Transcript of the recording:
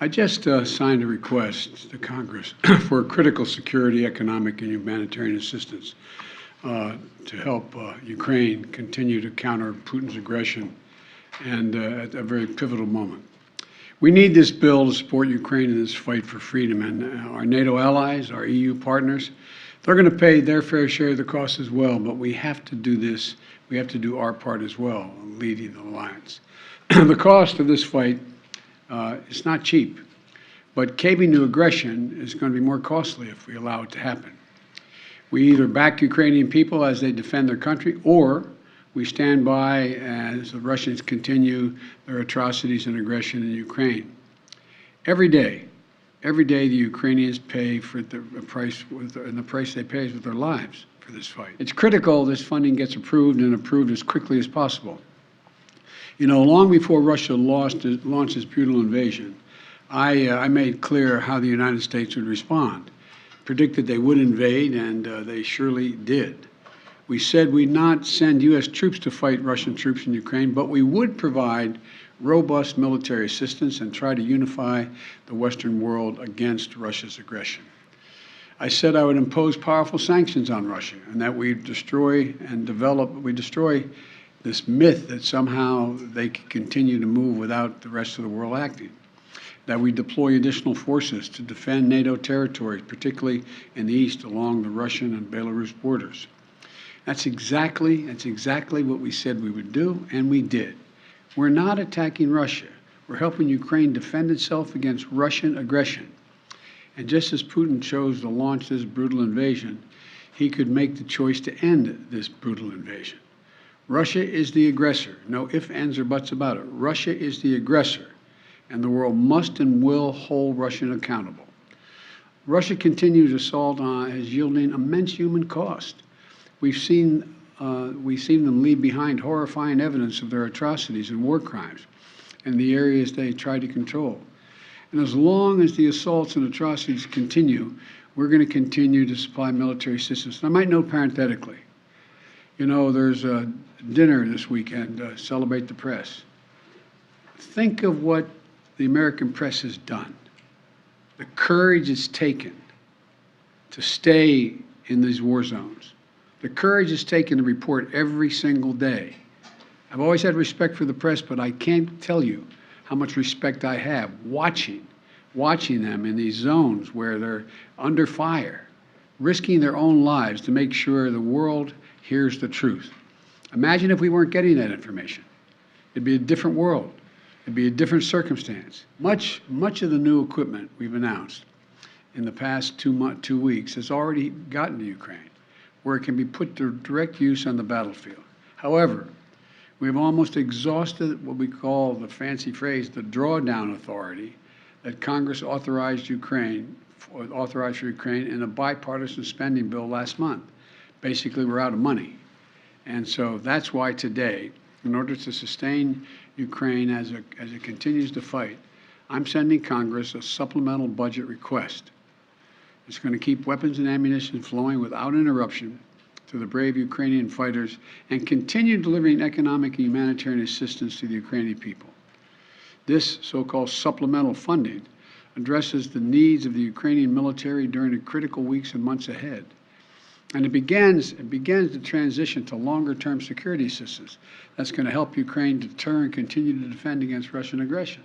I just signed a request to Congress for critical security, economic, and humanitarian assistance to help Ukraine continue to counter Putin's aggression and at a very pivotal moment. We need this bill to support Ukraine in this fight for freedom, and our NATO allies, our EU partners, they're going to pay their fair share of the cost as well, but we have to do this. We have to do our part as well, leading the alliance. The cost of this fight is not cheap, but caving to aggression is going to be more costly if we allow it to happen. We either back Ukrainian people as they defend their country, or we stand by as the Russians continue their atrocities and aggression in Ukraine. Every day the Ukrainians pay for the price, and the price they pay is with their lives for this fight. It's critical this funding gets approved and approved as quickly as possible. You know, long before Russia launched its brutal invasion, I made clear how the United States would respond. Predicted they would invade, and they surely did. We said we'd not send U.S. troops to fight Russian troops in Ukraine, but we would provide robust military assistance and try to unify the Western world against Russia's aggression. I said I would impose powerful sanctions on Russia, and that we destroy this myth that somehow they could continue to move without the rest of the world acting. That we deploy additional forces to defend NATO territories, particularly in the east along the Russian and Belarus borders. That's exactly what we said we would do, and we did. We're not attacking Russia. We're helping Ukraine defend itself against Russian aggression. And just as Putin chose to launch this brutal invasion, he could make the choice to end this brutal invasion. Russia is the aggressor. No ifs, ands, or buts about it. Russia is the aggressor, and the world must and will hold Russia accountable. Russia's continued assault is yielding immense human cost. We've seen them leave behind horrifying evidence of their atrocities and war crimes in the areas they try to control. And as long as the assaults and atrocities continue, we're going to continue to supply military assistance. And I might note parenthetically, you know, there's a dinner this weekend, Celebrate the Press. Think of what the American press has done, the courage it's taken to stay in these war zones, the courage it's taken to report every single day. I've always had respect for the press, but I can't tell you how much respect I have watching them in these zones where they're under fire, risking their own lives to make sure the world hears the truth. Imagine if we weren't getting that information. It'd be a different world. It'd be a different circumstance. Much of the new equipment we've announced in the past 2 weeks has already gotten to Ukraine, where it can be put to direct use on the battlefield. However, we've almost exhausted what we call, the fancy phrase, the drawdown authority that Congress authorized for Ukraine in a bipartisan spending bill last month. Basically, we're out of money. And so that's why today, in order to sustain Ukraine as it continues to fight, I'm sending Congress a supplemental budget request. It's going to keep weapons and ammunition flowing without interruption to the brave Ukrainian fighters and continue delivering economic and humanitarian assistance to the Ukrainian people. This so-called supplemental funding addresses the needs of the Ukrainian military during the critical weeks and months ahead. And it begins the transition to longer-term security assistance that's going to help Ukraine deter and continue to defend against Russian aggression.